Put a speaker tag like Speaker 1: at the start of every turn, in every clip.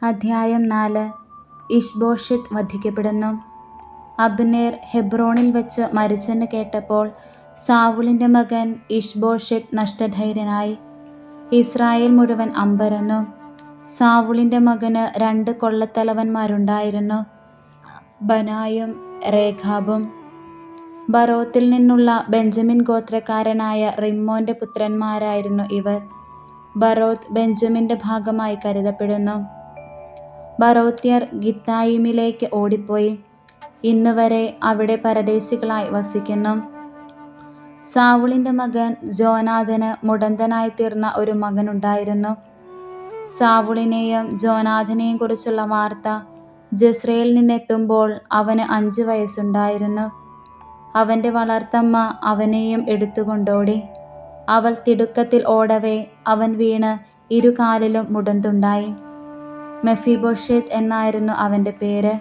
Speaker 1: അധ്യായം 4. ഇശ്ബോശെത്ത് വധിക്കപ്പെടുന്നു. അബ്നേർ ഹെബ്രോണിൽ വച്ച് മരിച്ചെന്ന് കേട്ടപ്പോൾ സാവൂളിൻ്റെ മകൻ ഇശ്ബോശെത്ത് നഷ്ടധൈര്യനായി. ഇസ്രായേൽ മുഴുവൻ അമ്പരന്നു. സാവൂളിൻ്റെ മകന് 2 കൊള്ളത്തലവന്മാരുണ്ടായിരുന്നു, ബനായും രേഖാബും. ബറോത്തിൽ നിന്നുള്ള ബെഞ്ചമിൻ ഗോത്രക്കാരനായ റിമ്മോൻ്റെ പുത്രന്മാരായിരുന്നു ഇവർ. ബറോത്ത് ബെഞ്ചമിൻ്റെ ഭാഗമായി കരുതപ്പെടുന്നു. ബറോത്യർ ഗിത്തായിമിലേക്ക് ഓടിപ്പോയി ഇന്നുവരെ അവിടെ പരദേശികളായി വസിക്കുന്നു. സാവൂളിൻ്റെ മകൻ ജോനാഥന് മുടന്തനായി തീർന്ന ഒരു മകനുണ്ടായിരുന്നു. സാവൂളിനെയും ജോനാഥനെയും കുറിച്ചുള്ള വാർത്ത ജസ്രയേലിൽ നിന്നെത്തുമ്പോൾ അവന് 5 വയസ്സുണ്ടായിരുന്നു. അവൻ്റെ വളർത്തമ്മ അവനെയും എടുത്തുകൊണ്ടോടി. അവൾ തിടുക്കത്തിൽ ഓടവേ അവൻ വീണ് ഇരുകാലിലും മുടന്തുണ്ടായി. മെഫീബോശെത്ത് എന്നായിരുന്നു അവൻ്റെ പേര്.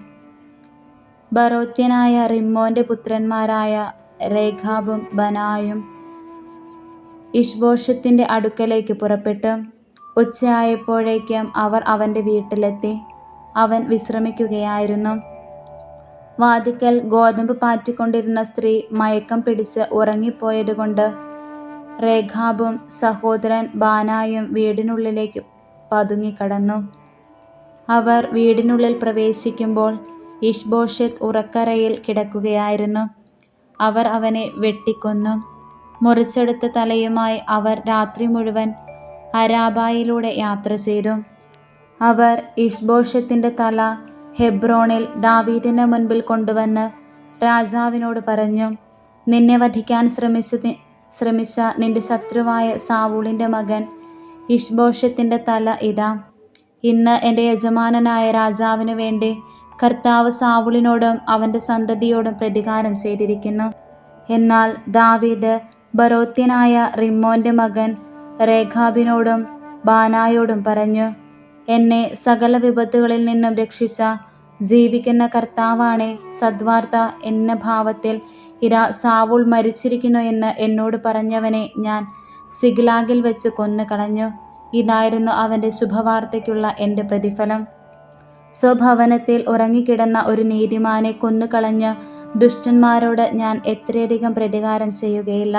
Speaker 1: ബറോത്യനായ റിമ്മോൻ്റെ പുത്രന്മാരായ രേഖാബും ബനായും ഇശ്ബോശെത്തിൻ്റെ അടുക്കലേക്ക് പുറപ്പെട്ടു. ഉച്ചയായപ്പോഴേക്കും അവർ അവൻ്റെ വീട്ടിലെത്തി. അവൻ വിശ്രമിക്കുകയായിരുന്നു. വാതിക്കൽ ഗോതമ്പ് പാറ്റിക്കൊണ്ടിരുന്ന സ്ത്രീ മയക്കം പിടിച്ച് ഉറങ്ങിപ്പോയതുകൊണ്ട് രേഖാബും സഹോദരൻ ബാനായും വീടിനുള്ളിലേക്ക് പതുങ്ങിക്കടന്നു. അവർ വീടിനുള്ളിൽ പ്രവേശിക്കുമ്പോൾ ഇശ്ബോശെത്ത് ഉറക്കറയിൽ കിടക്കുകയായിരുന്നു. അവർ അവനെ വെട്ടിക്കൊന്നു. മുറിച്ചെടുത്ത തലയുമായി അവർ രാത്രി മുഴുവൻ അരാബായിലൂടെ യാത്ര ചെയ്തു. അവർ ഇശ്ബോശെത്തിൻ്റെ തല ഹെബ്രോണിൽ ദാവീദിൻ്റെ മുൻപിൽ കൊണ്ടുവന്ന് രാജാവിനോട് പറഞ്ഞു, നിന്നെ വധിക്കാൻ ശ്രമിച്ച നിന്റെ ശത്രുവായ സാവൂളിൻ്റെ മകൻ ഇശ്ബോശെത്തിൻ്റെ തല ഇതാ. ഇന്ന് എൻ്റെ യജമാനനായ രാജാവിനു വേണ്ടി കർത്താവ് സാവൂളിനോടും അവൻ്റെ സന്തതിയോടും പ്രതികാരം ചെയ്തിരിക്കുന്നു. എന്നാൽ ദാവീദ് ബറോത്യനായ റിമ്മോൻ്റെ മകൻ രേഖാബിനോടും ബാനായോടും പറഞ്ഞു, എന്നെ സകല വിപത്തുകളിൽ നിന്നും രക്ഷിച്ച ജീവിക്കുന്ന കർത്താവാണേ, സദ്വാർത്ത എന്ന ഭാവത്തിൽ ഇതാ സാവൂൾ മരിച്ചിരിക്കുന്നു എന്ന് എന്നോട് പറഞ്ഞവനെ ഞാൻ സിഗ്ലാഗിൽ വെച്ച് കൊന്നുകളഞ്ഞു. ഇതായിരുന്നു അവൻ്റെ ശുഭവാർത്തയ്ക്കുള്ള എൻ്റെ പ്രതിഫലം. സ്വഭവനത്തിൽ ഉറങ്ങിക്കിടന്ന ഒരു നീതിമാനെ കൊന്നുകളഞ്ഞ ദുഷ്ടന്മാരോട് ഞാൻ എത്രയധികം പ്രതികാരം ചെയ്യുകയില്ല.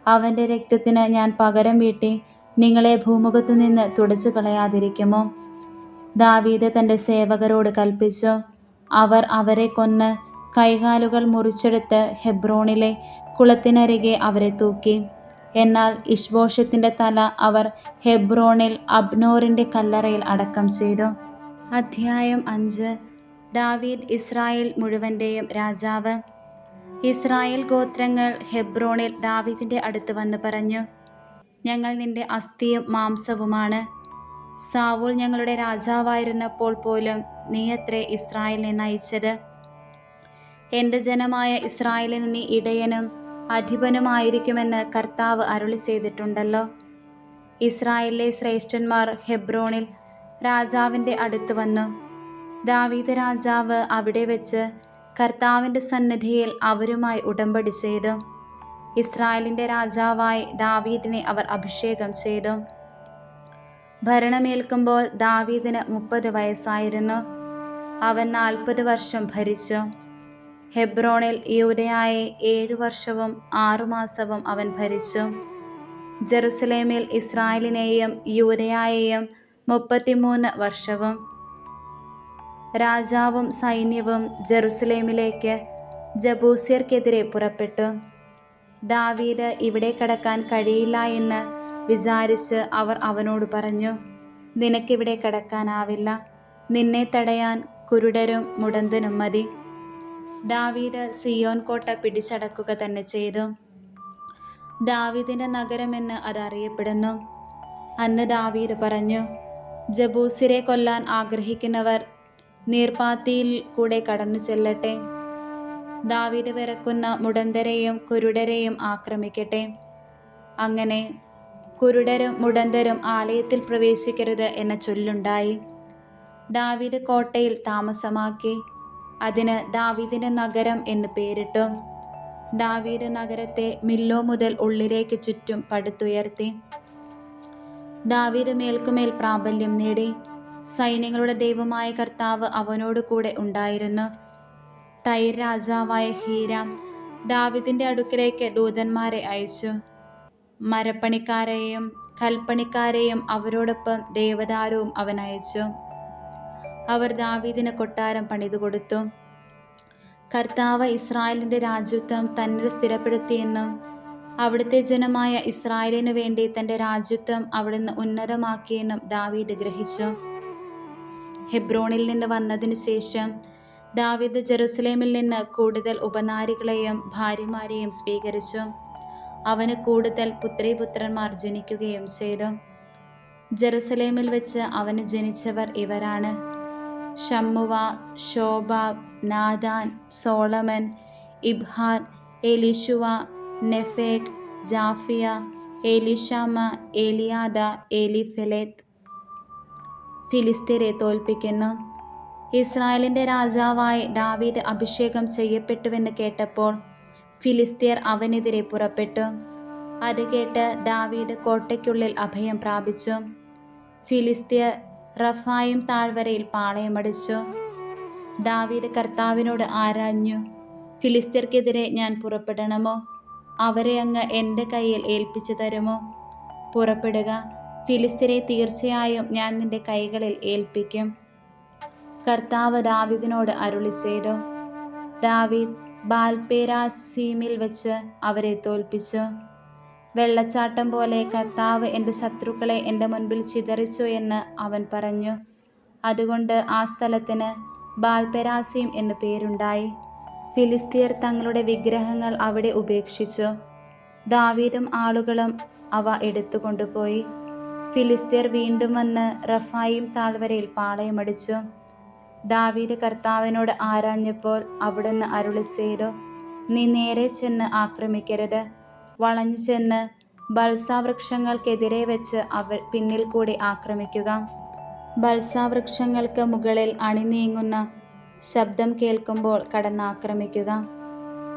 Speaker 1: അവൻ്റെ രക്തത്തിന് ഞാൻ പകരം വീട്ടി നിങ്ങളെ ഭൂമുഖത്തു നിന്ന് തുടച്ചു കളയാതിരിക്കുമോ? ദാവീദ് തൻ്റെ സേവകരോട് കൽപ്പിച്ചു. അവർ അവരെ കൊന്ന് കൈകാലുകൾ മുറിച്ചെടുത്ത് ഹെബ്രോണിലെ കുളത്തിനരികെ അവരെ തൂക്കി. എന്നാൽ ഇശ്ബോശെത്തിൻ്റെ തല അവർ ഹെബ്രോണിൽ അബ്നോറിൻ്റെ കല്ലറയിൽ അടക്കം ചെയ്തു. അധ്യായം 5. ദാവീദ് ഇസ്രായേൽ മുഴുവൻ്റെയും രാജാവ്. ഇസ്രായേൽ ഗോത്രങ്ങൾ ഹെബ്രോണിൽ ദാവീദിൻ്റെ അടുത്ത് വന്ന് പറഞ്ഞു, ഞങ്ങൾ നിന്റെ അസ്ഥിയും മാംസവുമാണ്. സാവൂൾ ഞങ്ങളുടെ രാജാവായിരുന്നപ്പോൾ പോലും നീയത്രേ ഇസ്രായേലിനെ നയിച്ചത്. എൻ്റെ ജനമായ ഇസ്രായേലിന് നീ ഇടയനും അധിപനുമായിരിക്കുമെന്ന് കർത്താവ് അരുളി ചെയ്തിട്ടുണ്ടല്ലോ. ഇസ്രായേലിലെ ശ്രേഷ്ഠന്മാർ ഹെബ്രോണിൽ രാജാവിൻ്റെ അടുത്ത് വന്നു. ദാവീദ് രാജാവ് അവിടെ വെച്ച് കർത്താവിൻ്റെ സന്നിധിയിൽ അവരുമായി ഉടമ്പടി ചെയ്തു. ഇസ്രായേലിൻ്റെ രാജാവായി ദാവീദിനെ അവർ അഭിഷേകം ചെയ്തു. ഭരണമേൽക്കുമ്പോൾ ദാവീദിന് 30 വയസ്സായിരുന്നു. അവൻ 40 വർഷം ഭരിച്ചു. ഹെബ്രോണിൽ യൂദയായെ 7 വർഷവും 6 മാസവും അവൻ ഭരിച്ചു. ജെറുസലേമിൽ ഇസ്രായേലിനെയും യൂദയായെയും 33 വർഷവും. രാജാവും സൈന്യവും ജെറുസലേമിലേക്ക് ജബൂസ്യർക്കെതിരെ പുറപ്പെട്ടു. ദാവീദ് ഇവിടെ കടക്കാൻ കഴിയില്ല എന്ന് വിചാരിച്ച് അവർ അവനോട് പറഞ്ഞു, നിനക്കിവിടെ കടക്കാനാവില്ല. നിന്നെ തടയാൻ കുരുടരും മുടന്തനും മതി. ദാവീദ് സിയോൻ കോട്ട പിടിച്ചടക്കുക തന്നെ ചെയ്തു. ദാവീദിൻ്റെ നഗരമെന്ന് അത് അറിയപ്പെടുന്നു. അന്ന് ദാവീദ് പറഞ്ഞു, ജബൂസിരെ കൊല്ലാൻ ആഗ്രഹിക്കുന്നവർ നീർപ്പാത്തിയിൽ കൂടെ കടന്നു ചെല്ലട്ടെ. ദാവീദ് വിറക്കുന്ന മുടന്തരെയും കുരുടരെയും ആക്രമിക്കട്ടെ. അങ്ങനെ കുരുടരും മുടന്തരും ആലയത്തിൽ പ്രവേശിക്കരുത് എന്ന ചൊല്ലുണ്ടായി. ദാവീദ് കോട്ടയിൽ താമസമാക്കി. അതിന് ദാവീദിൻ്റെ നഗരം എന്ന് പേരിട്ടു. ദാവീദ് നഗരത്തെ മില്ലോ മുതൽ ഉള്ളിലേക്ക് ചുറ്റും പടുത്തുയർത്തി. ദാവീദ് മേൽക്കുമേൽ പ്രാബല്യം നേടി. സൈന്യങ്ങളുടെ ദൈവമായ കർത്താവ് അവനോട് കൂടെ ഉണ്ടായിരുന്നു. ടൈർ രാജാവായ ഹീരാം ദാവീദിന്റെ അടുക്കലേക്ക് ദൂതന്മാരെ അയച്ചു. മരപ്പണിക്കാരെയും കൽപ്പണിക്കാരെയും അവരോടൊപ്പം ദേവദാരുവും അവൻ അയച്ചു. അവർ ദാവീദിന് കൊട്ടാരം പണിതുകൊടുത്തു. കർത്താവ് ഇസ്രായേലിന്റെ രാജ്യത്വം തന്നിൽ സ്ഥിരപ്പെടുത്തിയെന്നും അവിടുത്തെ ജനമായ ഇസ്രായേലിനു വേണ്ടി തന്റെ രാജ്യത്വം അവിടുന്ന് ഉന്നതമാക്കിയെന്നും ദാവീദ് ഗ്രഹിച്ചു. ഹെബ്രോണിൽ നിന്ന് വന്നതിന് ശേഷം ദാവീദ് ജെറുസലേമിൽ നിന്ന് കൂടുതൽ ഉപനാരികളെയും ഭാര്യമാരെയും സ്വീകരിച്ചു. അവന് കൂടുതൽ പുത്രീപുത്രന്മാർ ജനിക്കുകയും ചെയ്തു. ജെറുസലേമിൽ വെച്ച് അവന് ജനിച്ചവർ ഇവരാണ്: ഷമ്മുവ, ശോബാബ്, നാദാൻ, സോളമൻ, ഇബ്ഹാർ, എലീശുവ, നെഫേഗ്, ജാഫിയ, എലീഷാമ, എലിയാദ, എലീഫെലേത്ത്. ഫിലിസ്ത്യരെ തോൽപ്പിക്കുന്നു. ഇസ്രായേലിന്റെ രാജാവായി ദാവീദ് അഭിഷേകം ചെയ്യപ്പെട്ടുവെന്ന് കേട്ടപ്പോൾ ഫിലിസ്ത്യർ അവനെതിരെ പുറപ്പെട്ടു. അത് കേട്ട് ദാവീദ് കോട്ടയ്ക്കുള്ളിൽ അഭയം പ്രാപിച്ചു. ഫിലിസ്ത്യർ റഫായിം താഴ്വരയിൽ പാളയമടിച്ചു. ദാവീദ് കർത്താവിനോട് ആരാഞ്ഞു, ഫിലിസ്ത്യർക്കെതിരെ ഞാൻ പുറപ്പെടണമോ? അവരെ അങ്ങ് എൻ്റെ കയ്യിൽ ഏൽപ്പിച്ചു തരുമോ? പുറപ്പെടുക, ഫിലിസ്ത്യരെ തീർച്ചയായും ഞാൻ നിന്റെ കൈകളിൽ ഏൽപ്പിക്കും. കർത്താവ് ദാവീദിനോട് അരുളി ചെയ്തു. ദാവീദ് ബാൽപെരാസീമിൽ വെച്ച് അവരെ തോൽപ്പിച്ചു. വെള്ളച്ചാട്ടം പോലെ കർത്താവ് എൻ്റെ ശത്രുക്കളെ എൻ്റെ മുൻപിൽ ചിതറിച്ചു എന്ന് അവൻ പറഞ്ഞു. അതുകൊണ്ട് ആ സ്ഥലത്തിന് ബാൽപെരാസീം എന്നു പേരുണ്ടായി. ഫിലിസ്ത്യർ തങ്ങളുടെ വിഗ്രഹങ്ങൾ അവിടെ ഉപേക്ഷിച്ചു. ദാവീദും ആളുകളും അവ എടുത്തുകൊണ്ടുപോയി. ഫിലിസ്ത്യർ വീണ്ടും വന്ന് റഫായിം താഴ്വരയിൽ പാളയമടിച്ചു. ദാവീദ് കർത്താവിനോട് ആരാഞ്ഞപ്പോൾ അവിടുന്ന് അരുളി ചെയ്തു, നീ നേരെ ചെന്ന് ആക്രമിക്കരുത്. വളഞ്ഞു ചെന്ന് ബൽസാവൃക്ഷങ്ങൾക്കെതിരെ വെച്ച് പിന്നിൽ കൂടി ആക്രമിക്കുക. ബൽസാവൃക്ഷങ്ങൾക്ക് മുകളിൽ അണിനീങ്ങുന്ന ശബ്ദം കേൾക്കുമ്പോൾ കടന്നാക്രമിക്കുക.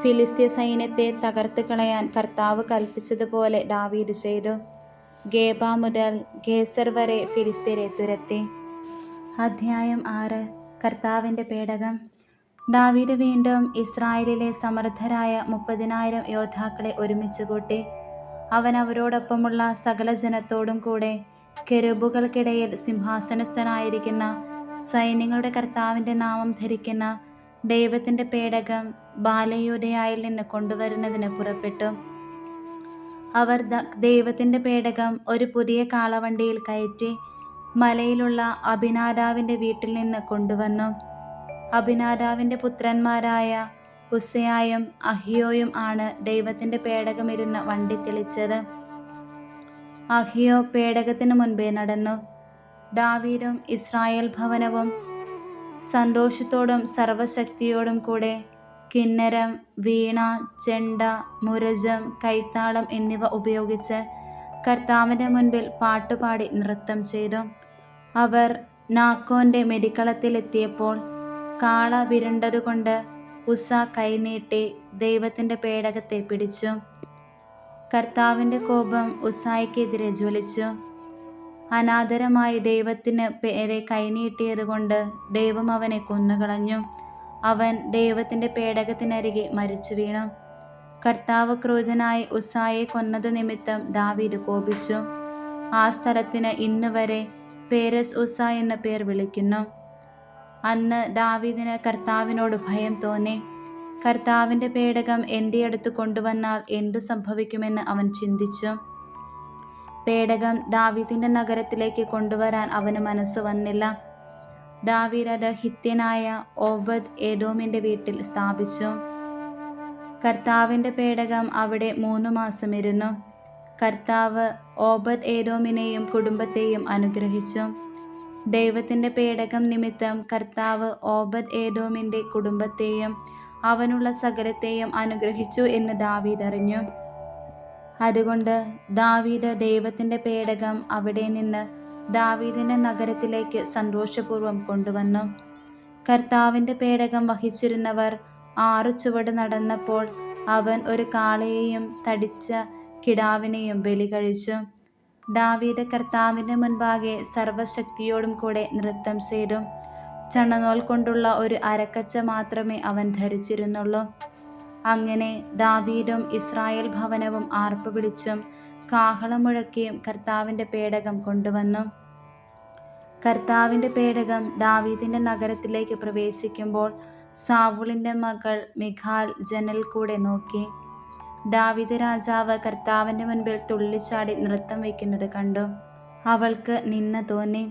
Speaker 1: ഫിലിസ്ത്യ സൈന്യത്തെ തകർത്ത് കളയാൻ കർത്താവ് കൽപ്പിച്ചതുപോലെ ദാവീദ് ചെയ്തു. ഗേബ മുതൽ ഗേസർ വരെ ഫിലിസ്ത്യരെ തുരത്തി. അധ്യായം 6. കർത്താവിൻ്റെ പേടകം. ദാവീദ് വീണ്ടും ഇസ്രായേലിലെ സമർത്ഥരായ 30,000 യോദ്ധാക്കളെ ഒരുമിച്ച് കൂട്ടി. അവൻ അവരോടൊപ്പമുള്ള സകല ജനത്തോടും കൂടെ കെരൂബുകൾക്കിടയിൽ സിംഹാസനസ്ഥനായിരിക്കുന്ന സൈന്യങ്ങളുടെ കർത്താവിൻ്റെ നാമം ധരിക്കുന്ന ദൈവത്തിൻ്റെ പേടകം ബാലയൂദയായിൽ നിന്ന് കൊണ്ടുവരുന്നതിന് പുറപ്പെട്ടു. അവർ ദൈവത്തിൻ്റെ പേടകം ഒരു പുതിയ കാളവണ്ടിയിൽ കയറ്റി മലയിലുള്ള അബിനാദാവിൻ്റെ വീട്ടിൽ നിന്ന് കൊണ്ടുവന്നു. അബിനാദാവിൻ്റെ പുത്രന്മാരായ ഉസ്സയായും അഹിയോയും ആണ് ദൈവത്തിൻ്റെ പേടകമിരുന്ന വണ്ടി തെളിച്ചത്. അഹിയോ പേടകത്തിന് മുൻപേ നടന്നു. ദാവീദും ഇസ്രായേൽ ഭവനവും സന്തോഷത്തോടും സർവശക്തിയോടും കൂടെ കിന്നരം, വീണ, ചെണ്ട, മുരജം, കൈത്താളം എന്നിവ ഉപയോഗിച്ച് കർത്താവിൻ്റെ മുൻപിൽ പാട്ടുപാടി നൃത്തം ചെയ്തു. അവർ നാക്കോന്റെ മെതിക്കളത്തിലെത്തിയപ്പോൾ കാള വിരുണ്ടതുകൊണ്ട് ഉസ്സ കൈനീട്ടി ദൈവത്തിൻ്റെ പേടകത്തെ പിടിച്ചു. കർത്താവിൻ്റെ കോപം ഉസ്സായ്ക്കെതിരെ ജ്വലിച്ചു. അനാദരമായി ദൈവത്തിന് പേരെ കൈനീട്ടിയതുകൊണ്ട് ദൈവം അവനെ കൊന്നുകളഞ്ഞു. അവൻ ദൈവത്തിൻ്റെ പേടകത്തിനരികെ മരിച്ചു വീണു. കർത്താവ് ക്രൂരനായി ഉസ്സായെ കൊന്നതു നിമിത്തം ദാവീദ് കോപിച്ചു. ആ സ്ഥലത്തിന് ഇന്നുവരെ പേരസ് ഉസ്സ എന്ന പേർ വിളിക്കുന്നു. അന്ന് ദാവീദിന് കർത്താവിനോട് ഭയം തോന്നി. കർത്താവിൻ്റെ പേടകം എൻ്റെ അടുത്ത് കൊണ്ടുവന്നാൽ എന്തു സംഭവിക്കുമെന്ന് അവൻ ചിന്തിച്ചു. പേടകം ദാവീദിൻ്റെ നഗരത്തിലേക്ക് കൊണ്ടുവരാൻ അവന് മനസ്സ് വന്നില്ല. ദാവീദ് അത് ഹിത്യനായ ഓബദ് ഏദോമിൻ്റെ വീട്ടിൽ സ്ഥാപിച്ചു. കർത്താവിൻ്റെ പേടകം അവിടെ 3 മാസം ഇരുന്നു. കർത്താവ് ഓബദ് ഏദോമിനെയും കുടുംബത്തെയും അനുഗ്രഹിച്ചു. ദൈവത്തിൻ്റെ പേടകം നിമിത്തം കർത്താവ് ഓബദ് ഏദോമിൻ്റെ കുടുംബത്തെയും അവനുള്ള സകലത്തെയും അനുഗ്രഹിച്ചു എന്ന് ദാവീദ് അറിഞ്ഞു. അതുകൊണ്ട് ദാവീദ് ദൈവത്തിൻ്റെ പേടകം അവിടെ നിന്ന് ദാവീദിൻ്റെ നഗരത്തിലേക്ക് സന്തോഷപൂർവ്വം കൊണ്ടുവന്നു. കർത്താവിൻ്റെ പേടകം വഹിച്ചിരുന്നവർ 6 ചുവട് നടന്നപ്പോൾ അവൻ ഒരു കാളയെയും തടിച്ച കിടാവിനെയും ബലി കഴിച്ചു. ദാവീദ് കർത്താവിൻ്റെ മുൻപാകെ സർവശക്തിയോടും കൂടെ നൃത്തം ചെയ്തു. ചണനൂൽ കൊണ്ടുള്ള ഒരു അരക്കച്ച മാത്രമേ അവൻ ധരിച്ചിരുന്നുള്ളൂ. അങ്ങനെ ദാവീദും ഇസ്രായേൽ ഭവനവും ആർപ്പ് വിളിച്ചും കാഹളം മുഴക്കിയും കർത്താവിൻ്റെ പേടകം കൊണ്ടുവന്നു. കർത്താവിൻ്റെ പേടകം ദാവീദിൻ്റെ നഗരത്തിലേക്ക് പ്രവേശിക്കുമ്പോൾ സാവൂളിൻ്റെ മകൾ മിഖാൽ ജനലിൽ കൂടെ നോക്കി. ദാവീദ് രാജാവ് കർത്താവിൻ്റെ മുൻപിൽ തുള്ളിച്ചാടി നൃത്തം വയ്ക്കുന്നത് കണ്ടു. അവൾക്ക് നിന്ന തോന്നി.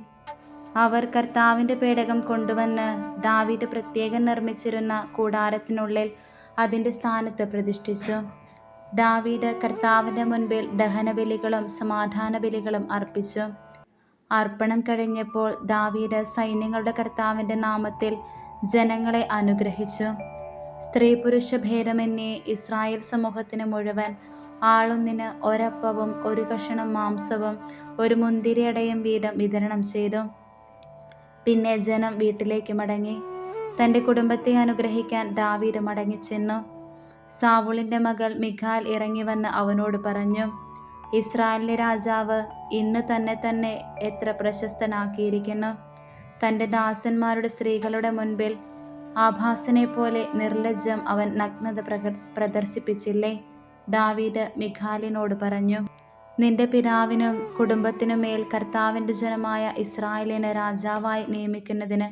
Speaker 1: അവർ കർത്താവിൻ്റെ പേടകം കൊണ്ടുവന്ന് ദാവീദ് പ്രത്യേകം നിർമ്മിച്ചിരുന്ന കൂടാരത്തിനുള്ളിൽ അതിൻ്റെ സ്ഥാനത്ത് പ്രതിഷ്ഠിച്ചു. ദാവീദ് കർത്താവിൻ്റെ മുൻപിൽ ദഹനബലികളും സമാധാന ബലികളും അർപ്പിച്ചു. അർപ്പണം കഴിഞ്ഞപ്പോൾ ദാവീദ് സൈന്യങ്ങളുടെ കർത്താവിൻ്റെ നാമത്തിൽ ജനങ്ങളെ അനുഗ്രഹിച്ചു. സ്ത്രീ പുരുഷ ഭേദമന്യേ ഇസ്രായേൽ സമൂഹത്തിന് മുഴുവൻ ആളൊന്നിന് ഒരപ്പവും ഒരു കഷണം മാംസവും ഒരു മുന്തിരിയടയും വീതം വിതരണം ചെയ്തു. പിന്നെ ജനം വീട്ടിലേക്ക് മടങ്ങി. തൻ്റെ കുടുംബത്തെ അനുഗ്രഹിക്കാൻ ദാവീദ് മടങ്ങിച്ചെന്നു. സാവൂളിൻ്റെ മകൾ മിഖാൽ ഇറങ്ങി വന്ന് അവനോട് പറഞ്ഞു, ഇസ്രായേലിലെ രാജാവ് ഇന്ന് തന്നെ എത്ര പ്രശസ്തനാക്കിയിരിക്കുന്നു. തൻ്റെ ദാസന്മാരുടെ സ്ത്രീകളുടെ മുൻപിൽ ആഭാസനെ പോലെ നിർലജ്ജം അവൻ നഗ്നത പ്രദർശിപ്പിച്ചില്ലേ? ദാവീദ് മിഖാലിനോട് പറഞ്ഞു, നിന്റെ പിതാവിനും കുടുംബത്തിനും മേൽ കർത്താവിൻ്റെ ജനമായ ഇസ്രായേലിനെ രാജാവായി നിയമിക്കുന്നതിന്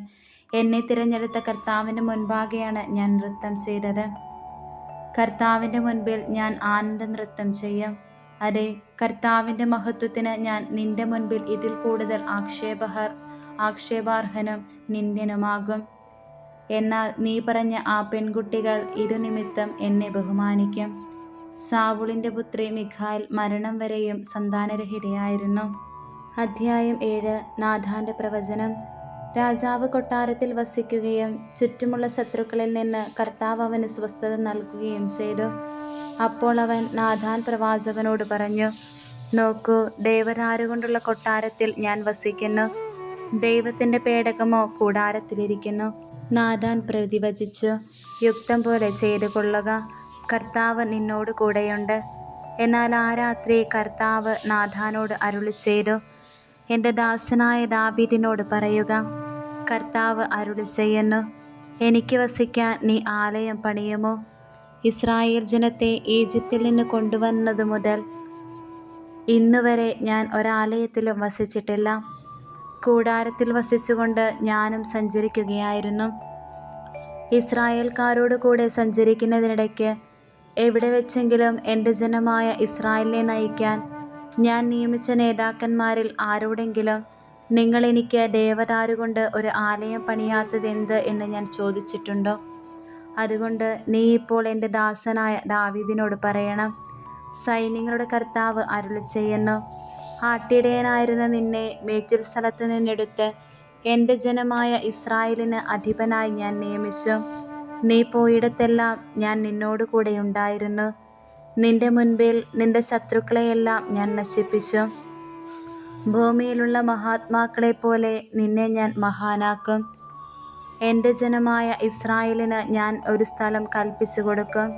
Speaker 1: എന്നെ തിരഞ്ഞെടുത്ത കർത്താവിൻ്റെ മുൻപാകെയാണ് ഞാൻ നൃത്തം ചെയ്തത്. കർത്താവിൻ്റെ മുൻപിൽ ഞാൻ ആനന്ദ നൃത്തം ചെയ്യും. അതെ, കർത്താവിൻ്റെ മഹത്വത്തിന് ഞാൻ നിന്റെ മുൻപിൽ ഇതിൽ കൂടുതൽ ആക്ഷേപാർഹനും നിന്ദ്യനുമാകും. എന്നാൽ നീ പറഞ്ഞ ആ പെൺകുട്ടികൾ ഇതുനിമിത്തം എന്നെ ബഹുമാനിക്കും. സാവൂളിൻ്റെ പുത്രി മിഖാൽ മരണം വരെയും സന്താനരഹിതയായിരുന്നു. അധ്യായം 7. നാഥാന്റെ പ്രവചനം. രാജാവ് കൊട്ടാരത്തിൽ വസിക്കുകയും ചുറ്റുമുള്ള ശത്രുക്കളിൽ നിന്ന് കർത്താവ് അവന് സ്വസ്ഥത നൽകുകയും ചെയ്തു. അപ്പോൾ അവൻ നാഥാൻ പ്രവാചകനോട് പറഞ്ഞു, നോക്കൂ, ദേവദാരുകൊണ്ടുള്ള കൊട്ടാരത്തിൽ ഞാൻ വസിക്കുന്നു. ദൈവത്തിൻ്റെ പേടകമോ കൂടാരത്തിലിരിക്കുന്നു. നാഥാൻ പ്രതിവചിച്ചു, യുക്തം പോലെ ചെയ്തു കൊള്ളുക, കർത്താവ് നിന്നോട് കൂടെയുണ്ട്. എന്നാൽ ആ രാത്രി കർത്താവ് നാഥാനോട് അരുളി ചെയ്തു, എൻ്റെ ദാസനായ ദാവീദിനോട് പറയുക, കർത്താവ് അരുളി ചെയ്യുന്നു, എനിക്ക് വസിക്കാൻ നീ ആലയം പണിയുമോ? ഇസ്രായേൽ ജനത്തെ ഈജിപ്തിൽ നിന്ന് കൊണ്ടുവന്നതു മുതൽ ഇന്നുവരെ ഞാൻ ഒരാലയത്തിലും വസിച്ചിട്ടില്ല. കൂടാരത്തിൽ വസിച്ചുകൊണ്ട് ഞാനും സഞ്ചരിക്കുകയായിരുന്നു. ഇസ്രായേൽക്കാരോട് കൂടെ സഞ്ചരിക്കുന്നതിനിടയ്ക്ക് എവിടെ വെച്ചെങ്കിലും എൻ്റെ ജനമായ ഇസ്രായേലിനെ നയിക്കാൻ ഞാൻ നിയമിച്ച നേതാക്കന്മാരിൽ ആരോടെങ്കിലും നിങ്ങൾ എനിക്ക് ദേവദാരുകൊണ്ട് ഒരു ആലയം പണിയാത്തതെന്ത് എന്ന് ഞാൻ ചോദിച്ചിട്ടുണ്ടോ? അതുകൊണ്ട് നീ ഇപ്പോൾ എൻ്റെ ദാസനായ ദാവീദിനോട് പറയണം, സൈന്യങ്ങളുടെ കർത്താവ് അരുളി ചെയ്യുന്നു, ആട്ടിടയനായിരുന്ന നിന്നെ മേച്ചിൽ സ്ഥലത്തു നിന്നെടുത്ത് എൻ്റെ ജനമായ ഇസ്രായേലിന് അധിപനായി ഞാൻ നിയമിച്ചു. നീ പോയിടത്തെല്ലാം ഞാൻ നിന്നോട് കൂടെ ഉണ്ടായിരുന്നു. നിന്റെ മുൻപിൽ നിന്റെ ശത്രുക്കളെയെല്ലാം ഞാൻ നശിപ്പിച്ചു. ഭൂമിയിലുള്ള മഹാത്മാക്കളെ പോലെ നിന്നെ ഞാൻ മഹാനാക്കും. എൻ്റെ ജനമായ ഇസ്രായേലിന് ഞാൻ ഒരു സ്ഥലം കൽപ്പിച്ചു കൊടുക്കും.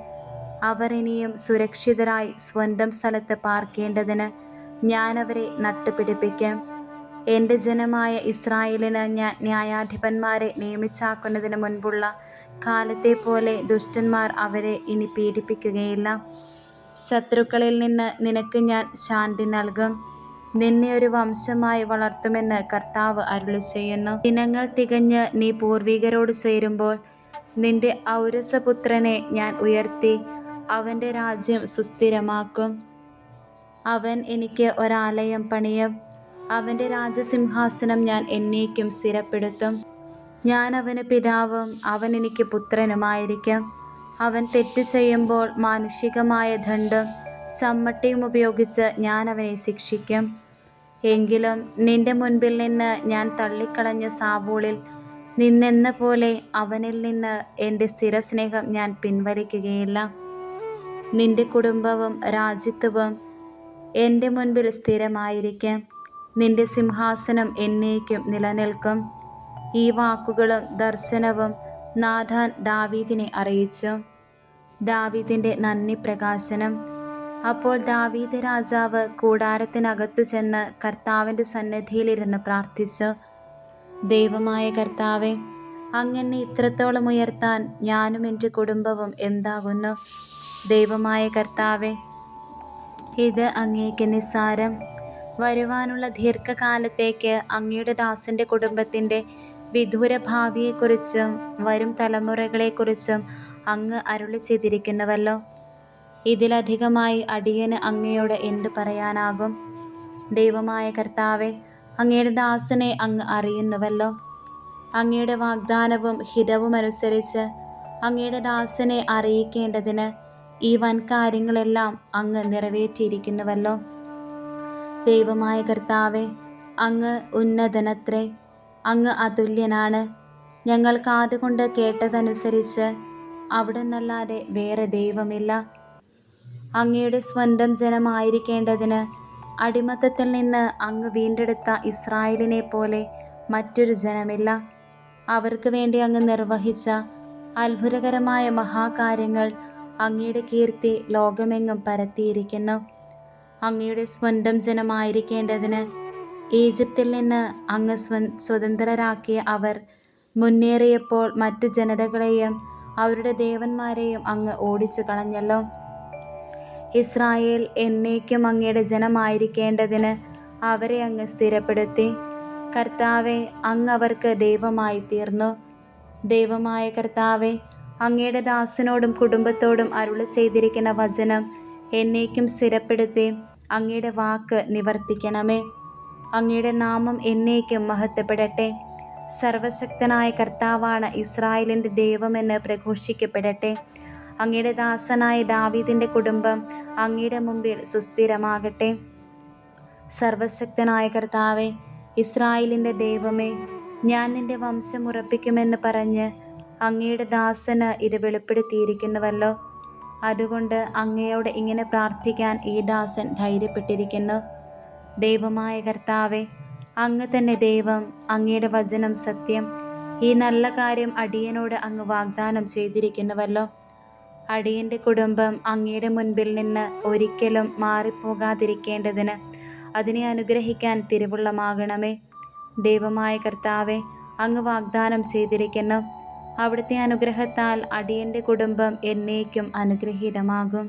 Speaker 1: അവർ ഇനിയും സുരക്ഷിതരായി സ്വന്തം സ്ഥലത്ത് പാർക്കേണ്ടതിന് ഞാൻ അവരെ നട്ടുപിടിപ്പിക്കും. എൻ്റെ ജനമായ ഇസ്രായേലിന് ഞാൻ ന്യായാധിപന്മാരെ നിയമിച്ചാക്കുന്നതിന് മുൻപുള്ള കാലത്തെ പോലെ ദുഷ്ടന്മാർ അവരെ ഇനി പീഡിപ്പിക്കുകയില്ല. ശത്രുക്കളിൽ നിന്ന് നിനക്ക് ഞാൻ ശാന്തി നൽകും. നിന്നെ ഒരു വംശമായി വളർത്തുമെന്ന് കർത്താവ് അരുളി ചെയ്യുന്നു. ദിനങ്ങൾ തികഞ്ഞ് നീ പൂർവികരോട് ചേരുമ്പോൾ നിന്റെ ഔരസപുത്രനെ ഞാൻ ഉയർത്തി അവൻ്റെ രാജ്യം സുസ്ഥിരമാക്കും. അവൻ എനിക്ക് ഒരാലയം പണിയും. അവൻ്റെ രാജസിംഹാസനം ഞാൻ എന്നേക്കും സ്ഥിരപ്പെടുത്തും. ഞാൻ അവന് പിതാവും അവൻ എനിക്ക് പുത്രനുമായിരിക്കും. അവൻ തെറ്റ് ചെയ്യുമ്പോൾ മാനുഷികമായ ദണ്ഡും ചമ്മട്ടിയും ഉപയോഗിച്ച് ഞാൻ അവനെ ശിക്ഷിക്കും. എങ്കിലും നിന്റെ മുൻപിൽ നിന്ന് ഞാൻ തള്ളിക്കളഞ്ഞ സാവൂളിൽ നിന്നെന്ന പോലെ അവനിൽ നിന്ന് എൻ്റെ സ്ഥിരസ്നേഹം ഞാൻ പിൻവലിക്കുകയില്ല. നിന്റെ കുടുംബവും രാജ്യത്വവും എൻ്റെ മുൻപിൽ സ്ഥിരമായിരിക്കും. നിന്റെ സിംഹാസനം എന്നേക്കും നിലനിൽക്കും. ഈ വാക്കുകളും ദർശനവും നാഥാൻ ദാവീദിനെ അറിയിച്ചു. ദാവീദിൻ്റെ നന്ദി പ്രകാശനം. അപ്പോൾ ദാവീദ് രാജാവ് കൂടാരത്തിനകത്തു ചെന്ന് കർത്താവിൻ്റെ സന്നിധിയിലിരുന്ന് പ്രാർത്ഥിച്ചു. ദൈവമായ കർത്താവേ, അങ്ങ് എന്നെ ഇത്രത്തോളം ഉയർത്താൻ ഞാനും എൻ്റെ കുടുംബവും എന്താകുന്നു? ദൈവമായ കർത്താവേ, ഇത് അങ്ങേക്ക് നിസ്സാരം. വരുവാനുള്ള ദീർഘകാലത്തേക്ക് അങ്ങയുടെ ദാസൻ്റെ കുടുംബത്തിൻ്റെ വിദൂര ഭാവിയെക്കുറിച്ചും വരും തലമുറകളെക്കുറിച്ചും അങ്ങ് അരുളി ചെയ്തിരിക്കുന്നുവല്ലോ. ഇതിലധികമായി അടിയന് അങ്ങയോട് എന്തു പറയാനാകും? ദൈവമായ കർത്താവേ, അങ്ങയുടെ ദാസനെ അങ്ങ് അറിയുന്നുവല്ലോ. അങ്ങയുടെ വാഗ്ദാനവും ഹിതവും അനുസരിച്ച് അങ്ങയുടെ ദാസനെ അറിയിക്കേണ്ടതിന് ഈ വൻ കാര്യങ്ങളെല്ലാം അങ്ങ് നിറവേറ്റിയിരിക്കുന്നുവല്ലോ. ദൈവമായ കർത്താവേ, അങ്ങ് ഉന്നതനത്രേ, അങ്ങ് അതുല്യനാണ്. ഞങ്ങൾ കാതുകൊണ്ട് കേട്ടതനുസരിച്ച് അവിടുന്നല്ലാതെ വേറെ ദൈവമില്ല. അങ്ങയുടെ സ്വന്തം ജനമായിരിക്കേണ്ടതിന് അടിമത്തത്തിൽ നിന്ന് അങ്ങ് വീണ്ടെടുത്ത ഇസ്രായേലിനെ പോലെ മറ്റൊരു ജനമില്ല. അവർക്ക് വേണ്ടി അങ്ങ് നിർവഹിച്ച അത്ഭുതകരമായ മഹാകാര്യങ്ങൾ അങ്ങയുടെ കീർത്തി ലോകമെങ്ങും പരത്തിയിരിക്കുന്നു. അങ്ങയുടെ സ്വന്തം ജനമായിരിക്കേണ്ടതിന് ഈജിപ്തിൽ നിന്ന് അങ്ങ് സ്വതന്ത്രരാക്കിയ അവർ മുന്നേറിയപ്പോൾ മറ്റു ജനതകളെയും അവരുടെ ദേവന്മാരെയും അങ്ങ് ഓടിച്ചു കളഞ്ഞല്ലോ. ഇസ്രായേൽ എന്നേക്കും അങ്ങയുടെ ജനമായിരിക്കേണ്ടതിന് അവരെ അങ്ങ് സ്ഥിരപ്പെടുത്തി. കർത്താവെ, അങ്ങ് അവർക്ക് ദൈവമായി തീർന്നു. ദൈവമായ കർത്താവെ, അങ്ങയുടെ ദാസനോടും കുടുംബത്തോടും അരുളി ചെയ്തിരിക്കുന്ന വചനം എന്നേക്കും സ്ഥിരപ്പെടുത്തി അങ്ങയുടെ വാക്ക് നിവർത്തിക്കണമേ. അങ്ങയുടെ നാമം എന്നേക്കും മഹത്വപ്പെടട്ടെ. സർവശക്തനായ കർത്താവാണ് ഇസ്രായേലിൻ്റെ ദൈവമെന്ന് പ്രഘോഷിക്കപ്പെടട്ടെ. അങ്ങയുടെ ദാസനായ ദാവീദിൻ്റെ കുടുംബം അങ്ങയുടെ മുമ്പിൽ സുസ്ഥിരമാകട്ടെ. സർവശക്തനായ കർത്താവെ, ഇസ്രായേലിൻ്റെ ദൈവമേ, ഞാൻ നിന്റെ വംശം ഉറപ്പിക്കുമെന്ന് പറഞ്ഞ് അങ്ങയുടെ ദാസന് ഇത് വെളിപ്പെടുത്തിയിരിക്കുന്നുവല്ലോ. അതുകൊണ്ട് അങ്ങയോട് ഇങ്ങനെ പ്രാർത്ഥിക്കാൻ ഈ ദാസൻ ധൈര്യപ്പെട്ടിരിക്കുന്നു. ദൈവമായ കർത്താവെ, അങ്ങ് തന്നെ ദൈവം, അങ്ങയുടെ വചനം സത്യം. ഈ നല്ല കാര്യം അടിയനോട് അങ്ങ് വാഗ്ദാനം ചെയ്തിരിക്കുന്നുവല്ലോ. അടിയൻ്റെ കുടുംബം അങ്ങയുടെ മുൻപിൽ നിന്ന് ഒരിക്കലും മാറിപ്പോകാതിരിക്കേണ്ടതിന് അതിനെ അനുഗ്രഹിക്കാൻ തിരുവുള്ളമാകണമേ. ദൈവമായ കർത്താവെ, അങ്ങ് വാഗ്ദാനം ചെയ്തിരിക്കുന്നു. അവിടുത്തെ അനുഗ്രഹത്താൽ അടിയൻ്റെ കുടുംബം എന്നേക്കും അനുഗ്രഹീതമാകും.